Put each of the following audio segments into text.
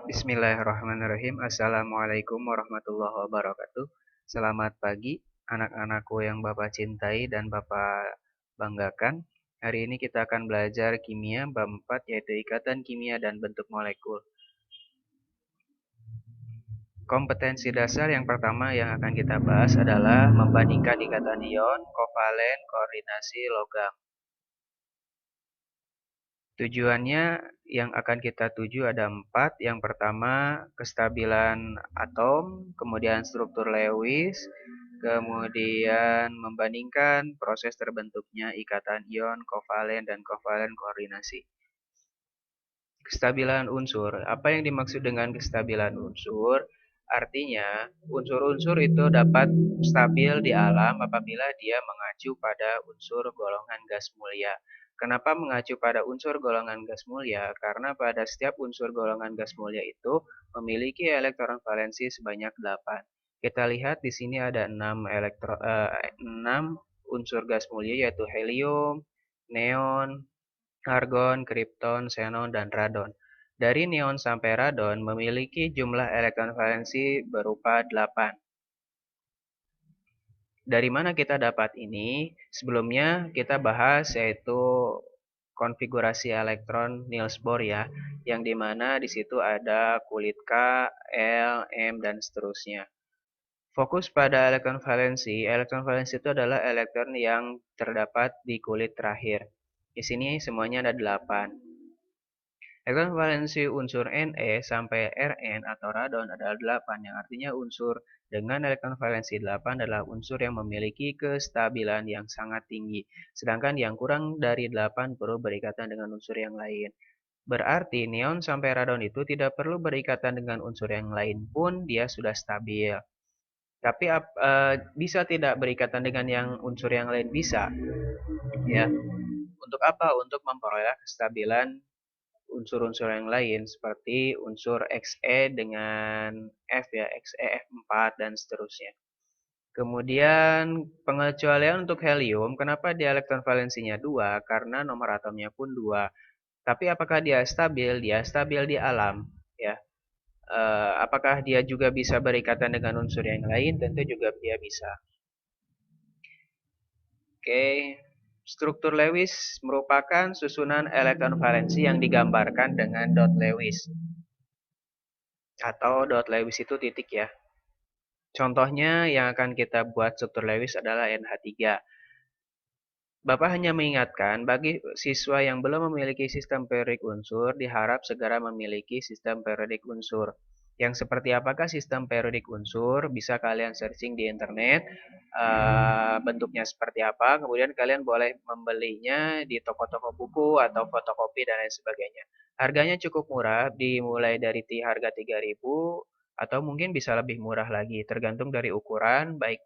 Bismillahirrahmanirrahim. Assalamualaikum warahmatullahi wabarakatuh. Selamat pagi, anak-anakku yang Bapak cintai dan Bapak banggakan. Hari ini kita akan belajar kimia bab 4, yaitu ikatan kimia dan bentuk molekul. Kompetensi dasar yang pertama yang akan kita bahas adalah membandingkan ikatan ion, kovalen, koordinasi, logam. Tujuannya yang akan kita tuju ada 4. Yang pertama, kestabilan atom, kemudian struktur Lewis, kemudian membandingkan proses terbentuknya ikatan ion, kovalen, dan kovalen koordinasi. Kestabilan unsur. Apa yang dimaksud dengan kestabilan unsur? Artinya, unsur-unsur itu dapat stabil di alam apabila dia mengacu pada unsur golongan gas mulia. Kenapa mengacu pada unsur golongan gas mulia? Karena pada setiap unsur golongan gas mulia itu memiliki elektron valensi sebanyak 8. Kita lihat di sini ada 6 unsur gas mulia, yaitu helium, neon, argon, kripton, xenon, dan radon. Dari neon sampai radon memiliki jumlah elektron valensi berupa 8. Dari mana kita dapat ini? Sebelumnya kita bahas yaitu konfigurasi elektron Niels Bohr ya, yang dimana di situ ada kulit K, L, M, dan seterusnya. Fokus pada elektron valensi itu adalah elektron yang terdapat di kulit terakhir. Di sini semuanya ada 8. Elektron valensi unsur Ne sampai Rn atau radon adalah 8, yang artinya unsur dengan elektron valensi 8 adalah unsur yang memiliki kestabilan yang sangat tinggi. Sedangkan yang kurang dari 8 perlu berikatan dengan unsur yang lain. Berarti neon sampai radon itu tidak perlu berikatan dengan unsur yang lain pun dia sudah stabil. Tapi bisa tidak berikatan dengan yang unsur yang lain? Bisa. Ya. Untuk apa? Untuk memperoleh kestabilan unsur-unsur yang lain seperti unsur Xe dengan F ya, Xe F4 dan seterusnya. Kemudian pengecualian untuk helium, kenapa dia elektron valensinya 2? Karena nomor atomnya pun 2. Tapi apakah dia stabil? Dia stabil di alam ya. Apakah dia juga bisa berikatan dengan unsur yang lain? Tentu juga dia bisa. Oke, struktur Lewis merupakan susunan elektron valensi yang digambarkan dengan dot Lewis. Atau dot Lewis itu titik ya. Contohnya yang akan kita buat struktur Lewis adalah NH3. Bapak hanya mengingatkan, bagi siswa yang belum memiliki sistem periodik unsur, diharap segera memiliki sistem periodik unsur. Yang seperti apakah sistem periodik unsur? Bisa kalian searching di internet, bentuknya seperti apa, kemudian kalian boleh membelinya di toko-toko buku atau fotokopi dan lain sebagainya. Harganya cukup murah, dimulai dari harga 3.000 atau mungkin bisa lebih murah lagi, tergantung dari ukuran, baik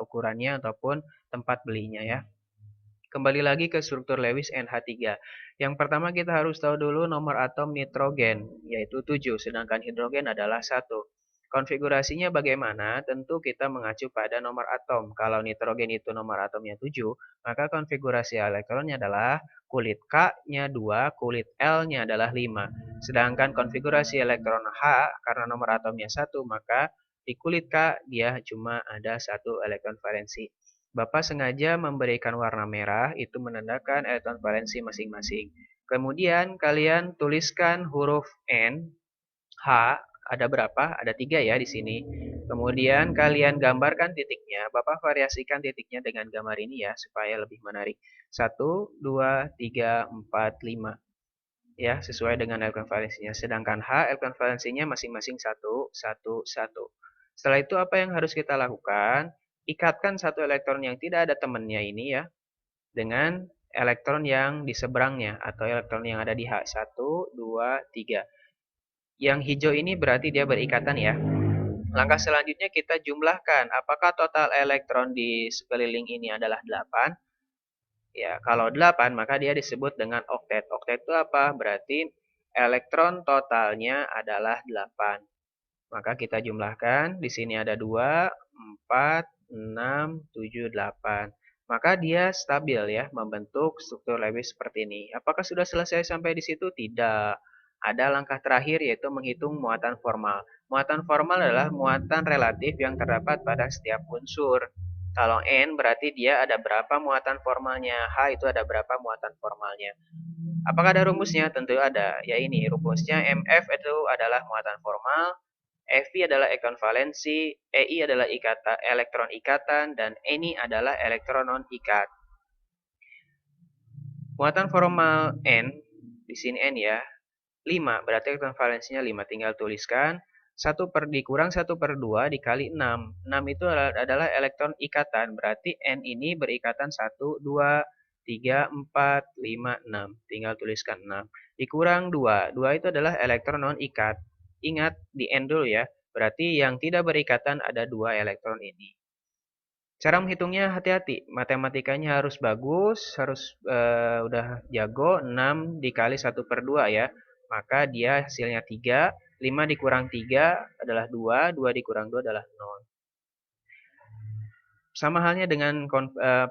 ukurannya ataupun tempat belinya ya. Kembali lagi ke struktur Lewis NH3. Yang pertama kita harus tahu dulu nomor atom nitrogen, yaitu 7, sedangkan hidrogen adalah 1. Konfigurasinya bagaimana? Tentu kita mengacu pada nomor atom. Kalau nitrogen itu nomor atomnya 7, maka konfigurasi elektronnya adalah kulit K-nya 2, kulit L-nya adalah 5. Sedangkan konfigurasi elektron H, karena nomor atomnya 1, maka di kulit K dia cuma ada 1 elektron valensi. Bapak sengaja memberikan warna merah, itu menandakan elektron valensi masing-masing. Kemudian kalian tuliskan huruf N, H, ada berapa? Ada 3 ya di sini. Kemudian kalian gambarkan titiknya. Bapak variasikan titiknya dengan gambar ini ya, supaya lebih menarik. 1, 2, 3, 4, 5. Ya, sesuai dengan elektron valensinya. Sedangkan H, elektron valensinya masing-masing 1, 1, 1. Setelah itu apa yang harus kita lakukan? Ikatkan satu elektron yang tidak ada temannya ini ya, dengan elektron yang di seberangnya, atau elektron yang ada di H. 1, 2, 3. Yang hijau ini berarti dia berikatan ya. Langkah selanjutnya kita jumlahkan. Apakah total elektron di sekeliling ini adalah 8? Ya, kalau 8 maka dia disebut dengan oktet. Oktet itu apa? Berarti elektron totalnya adalah 8. Maka kita jumlahkan. Di sini ada 2, 4, 6, 7, 8. Maka dia stabil ya, membentuk struktur Lewis seperti ini. Apakah sudah selesai sampai di situ? Tidak. ada langkah terakhir yaitu menghitung muatan formal. Muatan formal adalah muatan relatif yang terdapat pada setiap unsur. Kalau N berarti dia ada berapa muatan formalnya, H itu ada berapa muatan formalnya. Apakah ada rumusnya? Tentu ada. Ya ini rumusnya, MF itu adalah muatan formal, Fe adalah ekonvalensi, Ei adalah elektron ikatan, dan Ni adalah elektron non-ikat. Muatan formal N, di sini N ya, 5, berarti ekonvalensinya 5. Tinggal tuliskan, dikurang 1/2 dikali 6. 6 itu adalah elektron ikatan, berarti N ini berikatan 1, 2, 3, 4, 5, 6. Tinggal tuliskan 6. Dikurang 2, 2 itu adalah elektron non-ikat. Ingat, di N dulu ya, berarti yang tidak berikatan ada 2 elektron ini. Cara menghitungnya hati-hati, matematikanya harus bagus, harus udah jago. 6 dikali 1/2 ya, maka dia hasilnya 3, 5 dikurang 3 adalah 2, 2 dikurang 2 adalah 0. Sama halnya dengan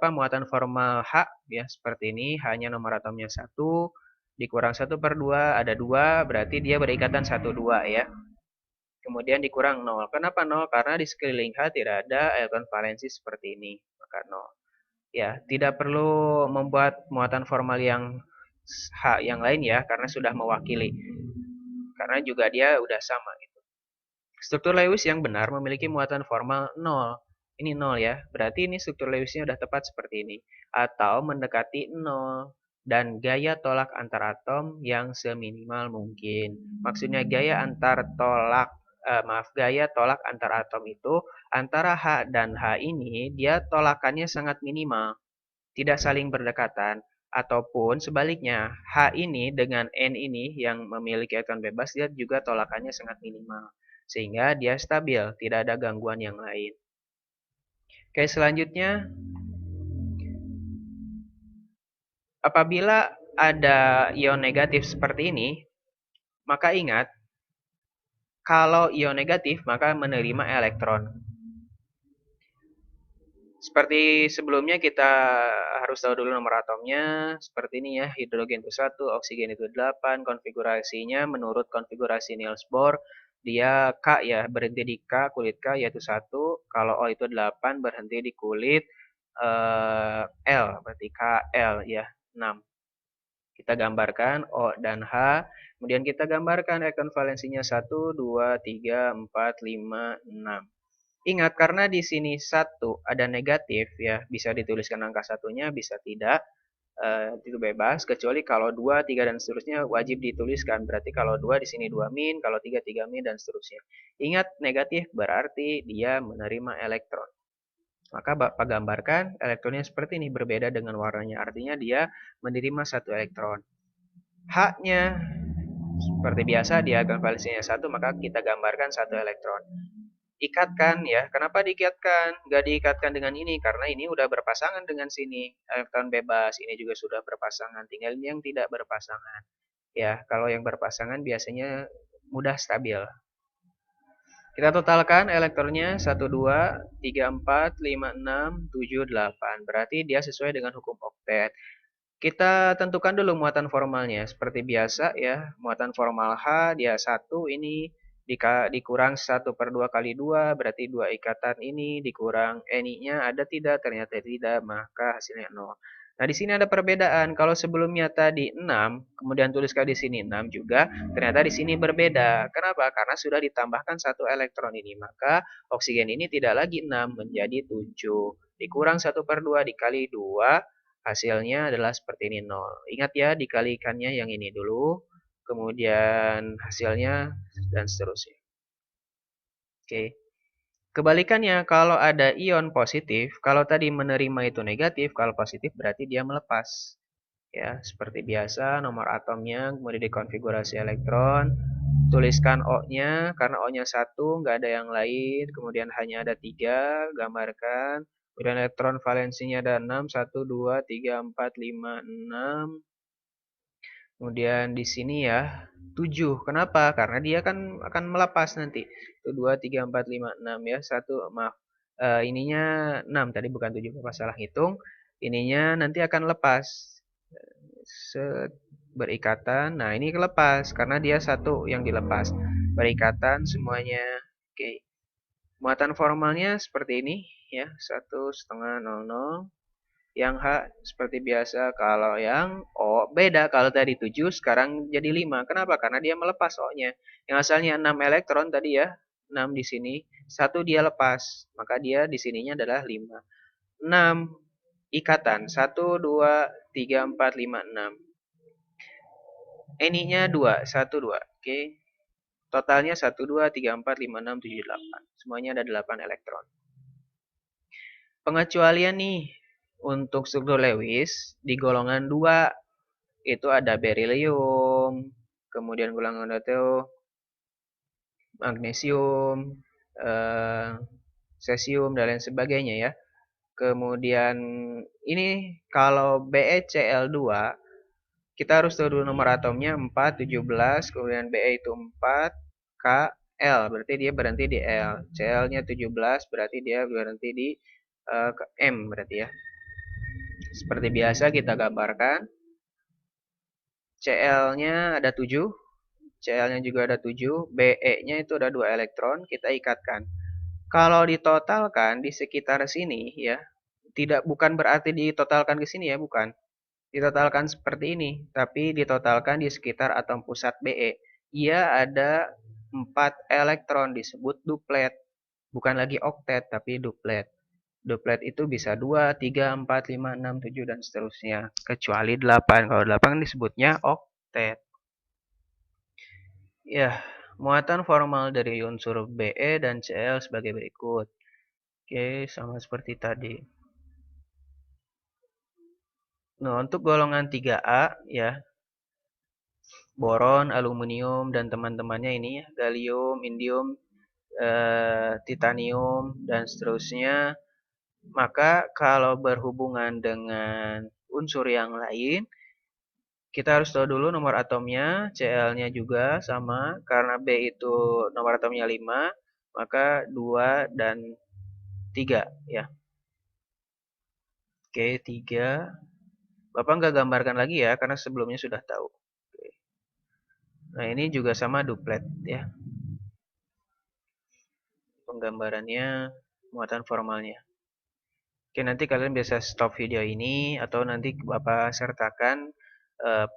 muatan formal H ya, seperti ini, H-nya nomor atomnya 1, dikurang 1/2 ada 2, berarti dia berikatan 1, 2 ya. Kemudian dikurang 0. Kenapa 0? Karena di sekeliling H tidak ada elektron valensi seperti ini, maka 0. Ya, tidak perlu membuat muatan formal yang H yang lain ya, karena sudah mewakili. Karena juga dia udah sama gitu. Struktur Lewis yang benar memiliki muatan formal 0. Ini 0 ya, berarti ini struktur Lewisnya udah tepat seperti ini. Atau mendekati 0. Dan gaya tolak antar atom yang seminimal mungkin. Maksudnya gaya gaya tolak antar atom itu antara H dan H ini dia tolakannya sangat minimal, tidak saling berdekatan, ataupun sebaliknya H ini dengan N ini yang memiliki elektron bebas dia juga tolakannya sangat minimal, sehingga dia stabil, tidak ada gangguan yang lain. Oke, selanjutnya apabila ada ion negatif seperti ini, maka ingat kalau ion negatif maka menerima elektron. Seperti sebelumnya kita harus tahu dulu nomor atomnya. Seperti ini ya, hidrogen itu 1, oksigen itu 8. Konfigurasinya menurut konfigurasi Niels Bohr, dia K ya, berhenti di K, kulit K yaitu 1. Kalau O itu 8, berhenti di kulit L, berarti KL ya, 6. Kita gambarkan O dan H, kemudian kita gambarkan ekonvalensinya 1, 2, 3, 4, 5, 6. Ingat, karena di sini 1 ada negatif ya, bisa dituliskan angka satunya, bisa tidak, itu bebas, kecuali kalau 2, 3, dan seterusnya wajib dituliskan. Berarti kalau 2 di sini 2 min, kalau 3, 3 min, dan seterusnya. Ingat, negatif berarti dia menerima elektron. Maka Bapak gambarkan elektronnya seperti ini, berbeda dengan warnanya. Artinya dia menerima 1 elektron. H-nya seperti biasa, dia valensinya 1, maka kita gambarkan 1 elektron. Ikatkan ya, kenapa diikatkan? Nggak diikatkan dengan ini, karena ini udah berpasangan dengan sini. Elektron bebas, ini juga sudah berpasangan, tinggal ini yang tidak berpasangan. Ya, kalau yang berpasangan biasanya mudah stabil. Kita totalkan elektronnya 1, 2, 3, 4, 5, 6, 7, 8. Berarti dia sesuai dengan hukum oktet. Kita tentukan dulu muatan formalnya. Seperti biasa ya, muatan formal H dia 1 ini dikurang 1/2 kali 2, berarti 2 ikatan ini dikurang Ni-nya ada tidak? Ternyata tidak, maka hasilnya 0. Nah, di sini ada perbedaan. Kalau sebelumnya tadi 6, kemudian tuliskan di sini 6 juga, ternyata di sini berbeda. Kenapa? Karena sudah ditambahkan 1 elektron ini, maka oksigen ini tidak lagi 6, menjadi 7. Dikurang 1/2 dikali 2, hasilnya adalah seperti ini 0. Ingat ya, dikalikannya yang ini dulu, kemudian hasilnya, dan seterusnya. Oke. Kebalikannya, kalau ada ion positif, kalau tadi menerima itu negatif, kalau positif berarti dia melepas. Ya, seperti biasa, nomor atomnya, kemudian dikonfigurasi elektron, tuliskan O-nya, karena O-nya 1, nggak ada yang lain, kemudian hanya ada 3, gambarkan, kemudian elektron valensinya ada 6, 1, 2, 3, 4, 5, 6, kemudian di sini ya 7. Kenapa? Karena dia kan akan melepas nanti. 1, 2, 3, 4, 5, 6 ya. Maaf. Ininya 6 tadi bukan 7, Bapak salah hitung. Ininya nanti akan lepas. Set. berikatan. Nah, ini lepas karena dia satu yang dilepas. Berikatan semuanya. Oke. Muatan formalnya seperti ini ya, 1,500. Yang H seperti biasa, kalau yang O beda. Kalau tadi 7 sekarang jadi 5. Kenapa? Karena dia melepas O-nya. Yang asalnya 6 elektron tadi ya, 6 di sini, satu dia lepas, maka dia di sininya adalah 5. 6 ikatan, 1 2 3 4 5 6. Ininya 2, 1 2. Oke. Totalnya 1 2 3 4 5 6 7 8. Semuanya ada 8 elektron. Pengecualian nih untuk struktur Lewis di golongan 2 itu ada berilium, kemudian golongan deuterium, magnesium, cesium dan lain sebagainya ya. Kemudian ini kalau BeCl2 kita harus tahu dulu nomor atomnya 4, 17, kemudian Be itu 4, K, L, berarti dia berhenti di L. Cl-nya 17, berarti dia berhenti di M, berarti ya. Seperti biasa kita gambarkan. Cl-nya ada 7, Cl-nya juga ada 7, Be-nya itu ada 2 elektron, kita ikatkan. Kalau ditotalkan di sekitar sini ya, bukan berarti ditotalkan ke sini ya, bukan. Ditotalkan seperti ini, tapi ditotalkan di sekitar atom pusat Be. Ia ada 4 elektron, disebut duplet. Bukan lagi oktet, tapi duplet. Duplet itu bisa 2, 3, 4, 5, 6, 7, dan seterusnya. Kecuali 8. Kalau 8 disebutnya oktet. Ya, muatan formal dari unsur Be dan Cl sebagai berikut. Oke, sama seperti tadi. Nah, untuk golongan 3A ya, boron, aluminium, dan teman-temannya ini ya, gallium, indium, titanium, dan seterusnya. Maka kalau berhubungan dengan unsur yang lain, kita harus tahu dulu nomor atomnya, Cl-nya juga sama, karena B itu nomor atomnya 5, maka 2 dan 3 ya. Oke, 3. Bapak nggak gambarkan lagi ya, karena sebelumnya sudah tahu. Oke. Nah, ini juga sama duplet ya, penggambarannya, muatan formalnya. Oke, nanti kalian bisa stop video ini, atau nanti Bapak sertakan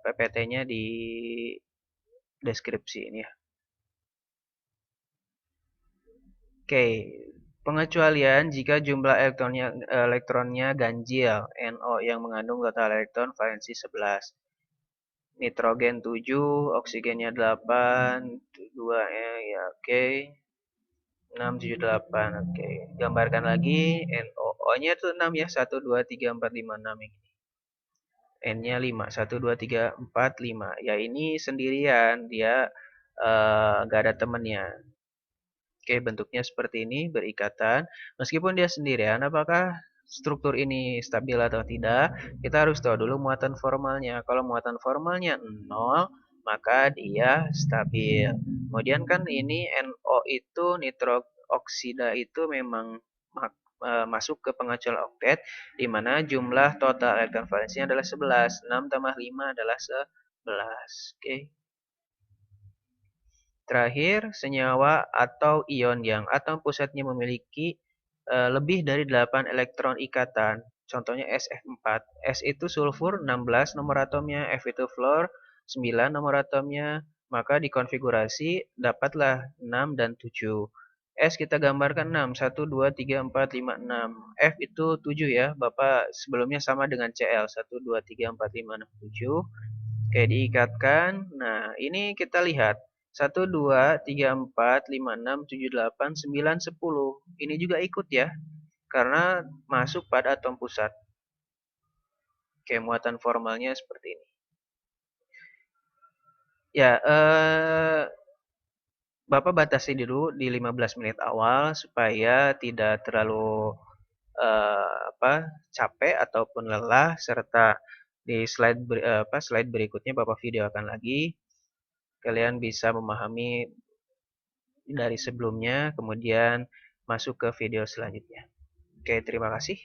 PPT-nya di deskripsi ini ya. Oke, pengecualian jika jumlah elektronnya ganjil, NO yang mengandung total elektron valensi 11. Nitrogen 7, oksigennya 8, 2 ya oke. 6, 7, 8, oke. Gambarkan lagi, NO. O-nya itu 6 ya, 1, 2, 3, 4, 5, 6 ini. N-nya 5, 1, 2, 3, 4, 5. Ya ini sendirian, dia nggak ada temennya. Oke, bentuknya seperti ini, berikatan. Meskipun dia sendirian, apakah struktur ini stabil atau tidak? Kita harus tahu dulu muatan formalnya. Kalau muatan formalnya 0, maka dia stabil. Kemudian kan ini NO itu, nitrooksida itu memang masuk ke pengecualian oktet, di mana jumlah total elektron valensinya adalah 11. 6 tambah 5 adalah 11. Oke. Terakhir, senyawa atau ion yang atom pusatnya memiliki lebih dari 8 elektron ikatan. Contohnya SF4. S itu sulfur 16 nomor atomnya, F itu fluor 9 nomor atomnya, maka dikonfigurasi dapatlah 6 dan 7. S kita gambarkan 6, 1, 2, 3, 4, 5, 6. F itu 7 ya, Bapak sebelumnya sama dengan Cl, 1, 2, 3, 4, 5, 6, 7. Oke, diikatkan. Nah, ini kita lihat. 1, 2, 3, 4, 5, 6, 7, 8, 9, 10. Ini juga ikut ya, karena masuk pada atom pusat. Oke, muatan formalnya seperti ini. Ya, Bapak batasi dulu di 15 menit awal supaya tidak terlalu capek ataupun lelah, serta di slide berikutnya Bapak videokan lagi. Kalian bisa memahami dari sebelumnya, kemudian masuk ke video selanjutnya. Oke, terima kasih.